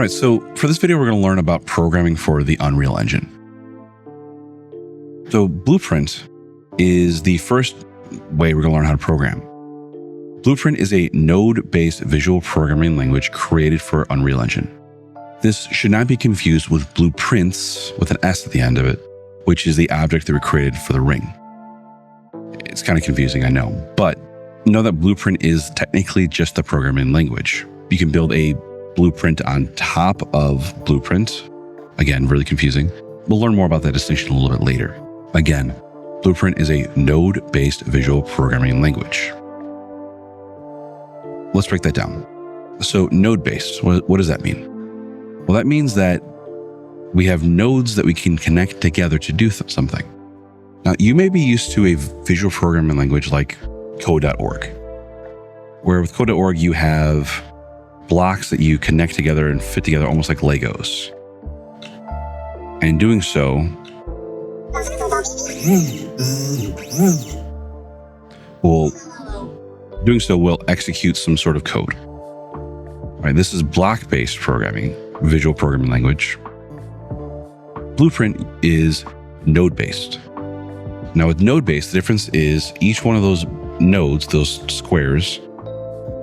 All right, so for this video, we're going to learn about programming for the Unreal Engine. So Blueprint is the first way we're going to learn how to program. Blueprint is a node-based visual programming language created for Unreal Engine. This should not be confused with blueprints with an S at the end of it, which is the object that we created for the ring. It's kind of confusing, I know, but know that Blueprint is technically just the programming language. You can build a blueprint on top of Blueprint. Again, really confusing. We'll learn more about that distinction a little bit later. Again, Blueprint is a node-based visual programming language. Let's break that down. So node-based, what does that mean? Well, that means that we have nodes that we can connect together to do something. Now, you may be used to a visual programming language like Code.org, where with Code.org, you have blocks that you connect together and fit together almost like Legos. And doing so will execute some sort of code. All right, this is block-based programming, visual programming language. Blueprint is node-based. Now with node-based, the difference is each one of those nodes, those squares,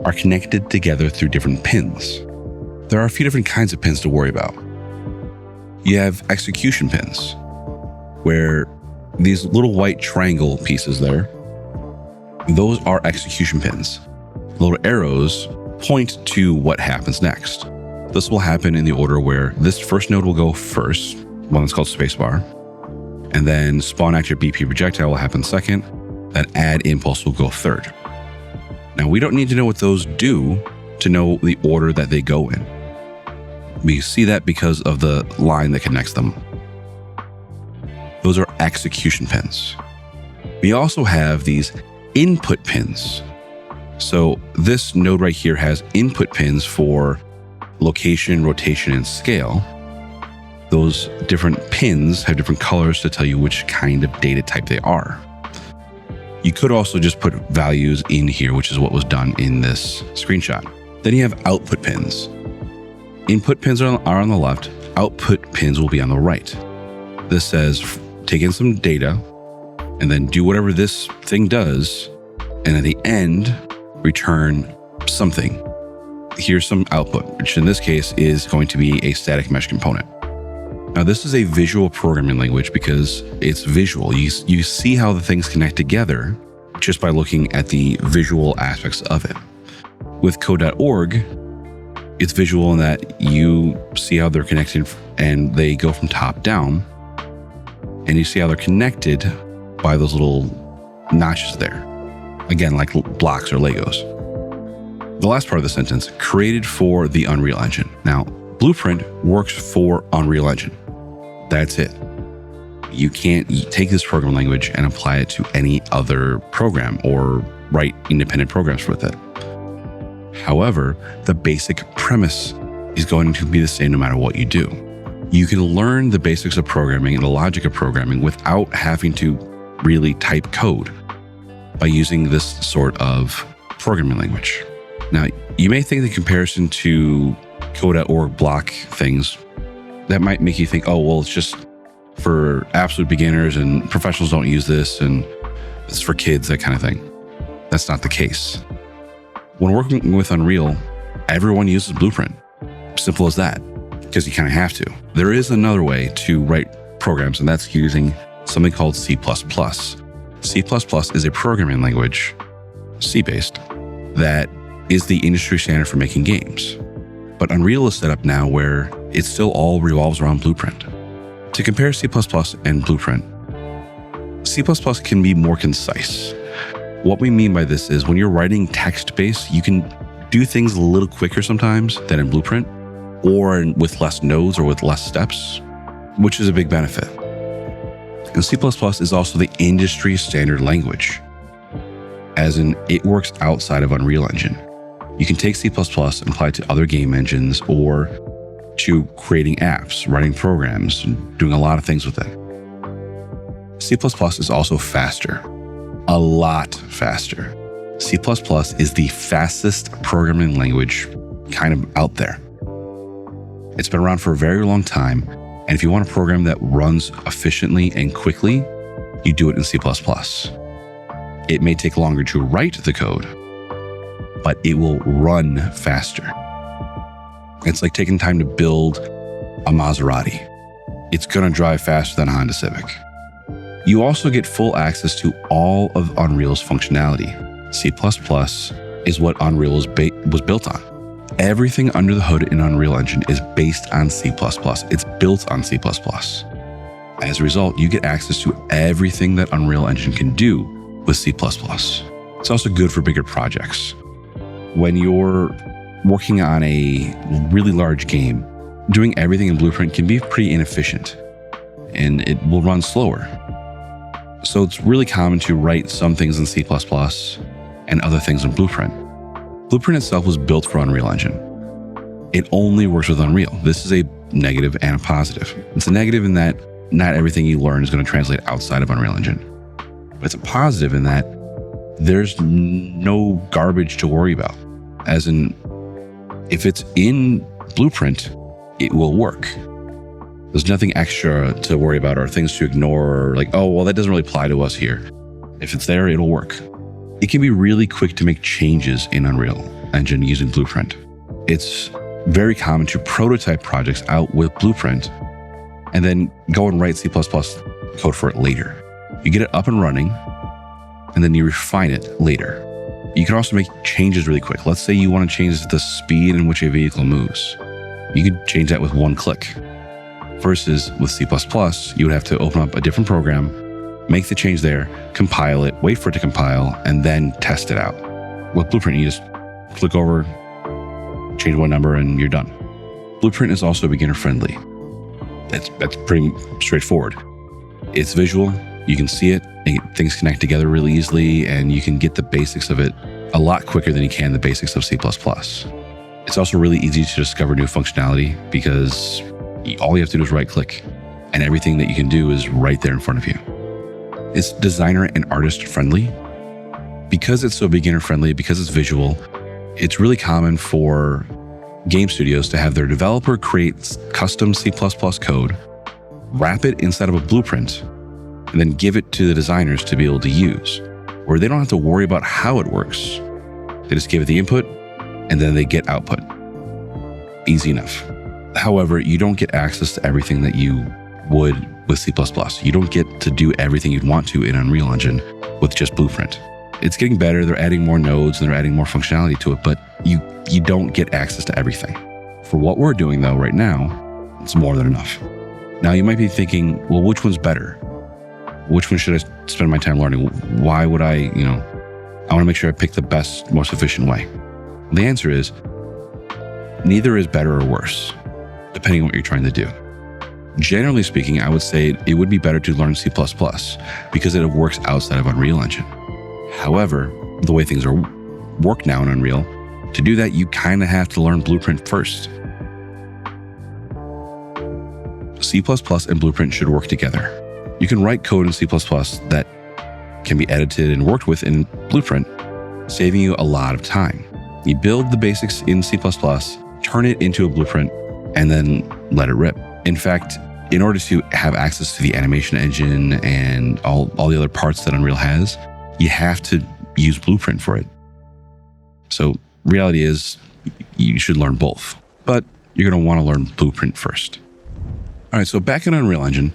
are connected together through different pins. There are a few different kinds of pins to worry about. You have execution pins, where these little white triangle pieces there, those are execution pins. The little arrows point to what happens next. This will happen in the order where this first node will go first, one that's called spacebar, and then spawn active BP projectile will happen second, then add impulse will go third. Now, we don't need to know what those do to know the order that they go in. We see that because of the line that connects them. Those are execution pins. We also have these input pins. So this node right here has input pins for location, rotation, and scale. Those different pins have different colors to tell you which kind of data type they are. You could also just put values in here, which is what was done in this screenshot. Then you have output pins. Input pins are on the left, output pins will be on the right. This says, take in some data and then do whatever this thing does. And at the end, return something. Here's some output, which in this case is going to be a static mesh component. Now, this is a visual programming language because it's visual. You see how the things connect together just by looking at the visual aspects of it. With Code.org, it's visual in that you see how they're connected and they go from top down, and you see how they're connected by those little notches there. Again, like blocks or Legos. The last part of the sentence, created for the Unreal Engine. Now, Blueprint works for Unreal Engine. That's it. You can't take this programming language and apply it to any other program or write independent programs with it. However, the basic premise is going to be the same no matter what you do. You can learn the basics of programming and the logic of programming without having to really type code by using this sort of programming language. Now, you may think the comparison to Code.org block things, that might make you think, oh, well, it's just for absolute beginners and professionals don't use this and it's for kids, that kind of thing. That's not the case. When working with Unreal, everyone uses Blueprint. Simple as that, because you kind of have to. There is another way to write programs, and that's using something called C++. C++ is a programming language, C-based, that is the industry standard for making games. But Unreal is set up now where it still all revolves around Blueprint. To compare C++ and Blueprint, C++ can be more concise. What we mean by this is when you're writing text-based, you can do things a little quicker sometimes than in Blueprint, or with less nodes or with less steps, which is a big benefit. And C++ is also the industry standard language, as in it works outside of Unreal Engine. You can take C++ and apply it to other game engines or to creating apps, writing programs, and doing a lot of things with it. C++ is also faster, a lot faster. C++ is the fastest programming language kind of out there. It's been around for a very long time. And if you want a program that runs efficiently and quickly, you do it in C++. It may take longer to write the code, but it will run faster. It's like taking time to build a Maserati. It's going to drive faster than a Honda Civic. You also get full access to all of Unreal's functionality. C++ is what Unreal was built on. Everything under the hood in Unreal Engine is based on C++. It's built on C++. As a result, you get access to everything that Unreal Engine can do with C++. It's also good for bigger projects. When you're working on a really large game, doing everything in Blueprint can be pretty inefficient, and it will run slower. So it's really common to write some things in C++ and other things in Blueprint. Blueprint itself was built for Unreal Engine. It only works with Unreal. This is a negative and a positive. It's a negative in that not everything you learn is going to translate outside of Unreal Engine. But it's a positive in that there's no garbage to worry about. As in, if it's in Blueprint, it will work. There's nothing extra to worry about or things to ignore, or like, oh, well, that doesn't really apply to us here. If it's there, it'll work. It can be really quick to make changes in Unreal Engine using Blueprint. It's very common to prototype projects out with Blueprint and then go and write C++ code for it later. You get it up and running, and then you refine it later. You can also make changes really quick. Let's say you want to change the speed in which a vehicle moves. You can change that with one click. Versus with C++, you would have to open up a different program, make the change there, compile it, wait for it to compile, and then test it out. With Blueprint, you just click over, change one number, and you're done. Blueprint is also beginner friendly. That's pretty straightforward. It's visual, you can see it, and things connect together really easily, and you can get the basics of it a lot quicker than you can the basics of C++. It's also really easy to discover new functionality because all you have to do is right click, and everything that you can do is right there in front of you. It's designer and artist friendly. Because it's so beginner friendly, because it's visual, it's really common for game studios to have their developer create custom C++ code, wrap it inside of a blueprint, and then give it to the designers to be able to use, where they don't have to worry about how it works. They just give it the input, and then they get output. Easy enough. However, you don't get access to everything that you would with C++. You don't get to do everything you'd want to in Unreal Engine with just Blueprint. It's getting better. They're adding more nodes and they're adding more functionality to it, but you don't get access to everything. For what we're doing though right now, it's more than enough. Now you might be thinking, well, which one's better? Which one should I spend my time learning? Why would I want to make sure I pick the best, most efficient way. The answer is neither is better or worse, depending on what you're trying to do. Generally speaking, I would say it would be better to learn C++ because it works outside of Unreal Engine. However, the way things work now in Unreal, to do that, you kind of have to learn Blueprint first. C++ and Blueprint should work together. You can write code in C++ that can be edited and worked with in Blueprint, saving you a lot of time. You build the basics in C++, turn it into a blueprint, and then let it rip. In fact, in order to have access to the animation engine and all the other parts that Unreal has, you have to use Blueprint for it. So reality is you should learn both, but you're going to want to learn Blueprint first. All right, so back in Unreal Engine,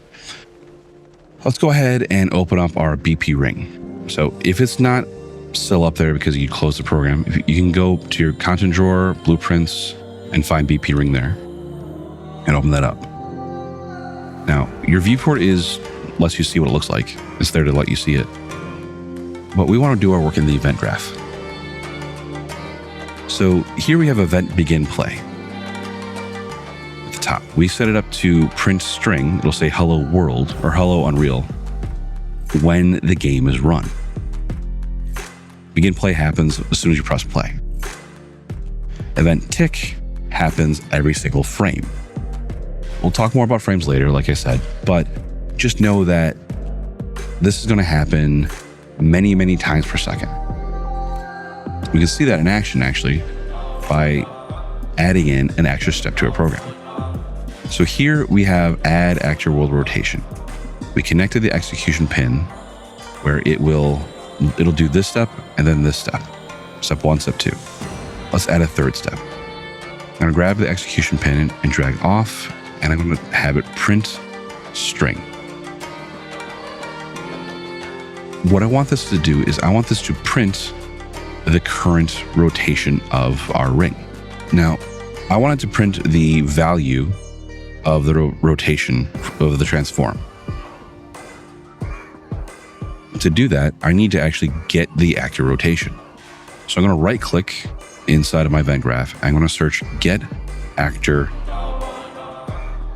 let's go ahead and open up our BP ring. So if it's not still up there because you closed the program, you can go to your content drawer, blueprints, and find BP ring there and open that up. Now, your viewport lets you see what it looks like. It's there to let you see it. But we want to do our work in the event graph. So here we have event begin play. At the top, we set it up to print string. It'll say hello world or hello Unreal when the game is run. Begin play happens as soon as you press play. Event tick happens every single frame. We'll talk more about frames later, like I said, but just know that this is going to happen many, many times per second. We can see that in action, actually, by adding in an extra step to a program. So here we have add actor world rotation. We connected the execution pin where it'll do this step and then this step. Step 1, step 2. Let's add a third step. I'm going to grab the execution pin and drag off, and I'm going to have it print string. What I want this to do is I want this to print the current rotation of our ring. Now, I want it to print the value of the rotation of the transform. To do that, I need to actually get the actor rotation. So I'm going to right click inside of my event graph. I'm going to search get actor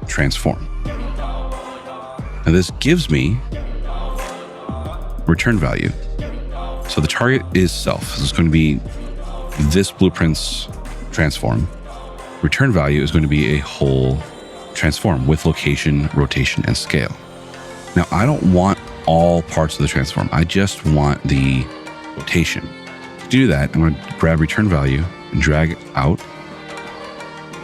transform. Now this gives me return value. So the target is self. This is going to be this blueprint's transform. Return value is going to be a whole transform with location, rotation, and scale. Now, I don't want all parts of the transform. I just want the rotation. To do that, I'm going to grab return value and drag it out.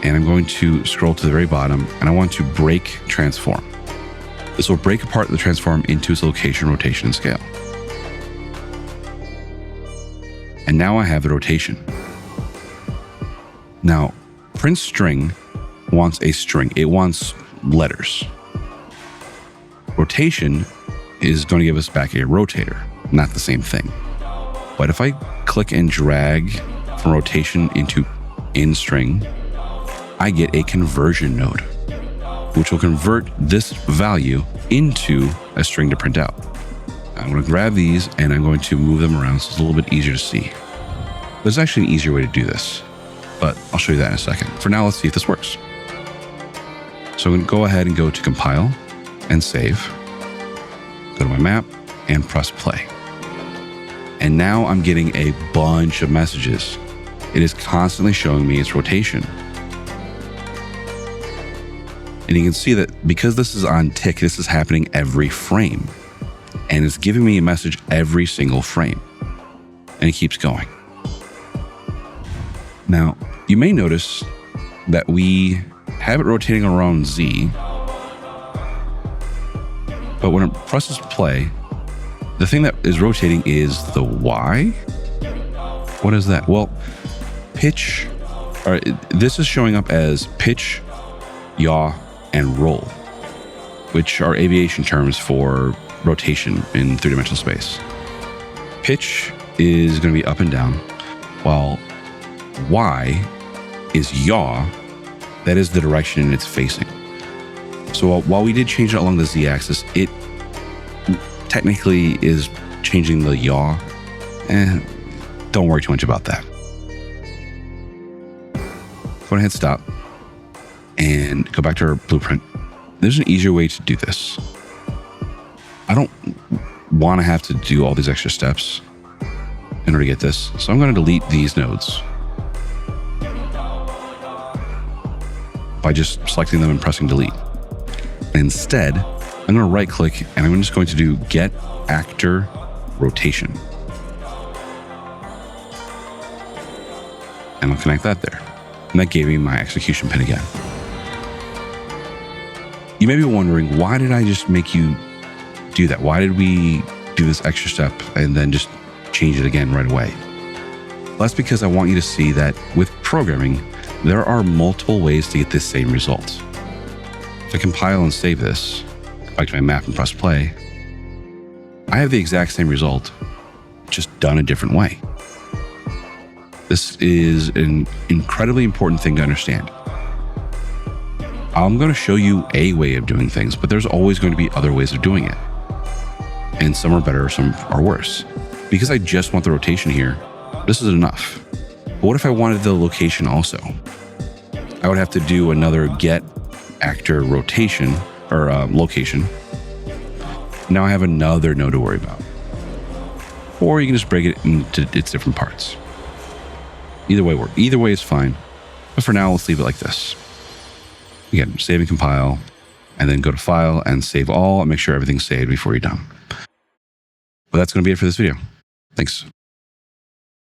And I'm going to scroll to the very bottom, and I want to break transform. This will break apart the transform into its location, rotation, and scale. And now I have the rotation. Now, print string wants a string. It wants letters. Rotation is going to give us back a rotator, not the same thing. But if I click and drag from rotation into in string, I get a conversion node, which will convert this value into a string to print out. I'm going to grab these and I'm going to move them around so it's a little bit easier to see. There's actually an easier way to do this, but I'll show you that in a second. For now, let's see if this works. So I'm going to go ahead and go to compile and save. Go to my map and press play. And now I'm getting a bunch of messages. It is constantly showing me its rotation. And you can see that because this is on tick, this is happening every frame. And it's giving me a message every single frame. And it keeps going. Now, you may notice that we have it rotating around Z, but when it presses play, the thing that is rotating is the Y. What is that? Well, pitch, or this is showing up as pitch, yaw, and roll, which are aviation terms for rotation in three-dimensional space. Pitch is going to be up and down, while Y is yaw. That is the direction it's facing. So while we did change it along the Z-axis, it technically is changing the yaw. Don't worry too much about that. Go ahead, stop, and go back to our blueprint. There's an easier way to do this. I don't want to have to do all these extra steps in order to get this. So I'm going to delete these nodes by just selecting them and pressing delete. Instead, I'm going to right click and I'm just going to do get actor rotation. And I'll connect that there. And that gave me my execution pin again. You may be wondering, why did I just make you do that? Why did we do this extra step and then just change it again right away? Well, that's because I want you to see that with programming, there are multiple ways to get this same result. If I compile and save this, go back to my map and press play, I have the exact same result, just done a different way. This is an incredibly important thing to understand. I'm going to show you a way of doing things, but there's always going to be other ways of doing it. And some are better, some are worse. Because I just want the rotation here, this is enough. But what if I wanted the location also? I would have to do another get actor rotation or location. Now I have another node to worry about. Or you can just break it into its different parts. Either way is fine. But for now, let's leave it like this. Again, save and compile, and then go to file and save all and make sure everything's saved before you're done. But that's going to be it for this video. Thanks.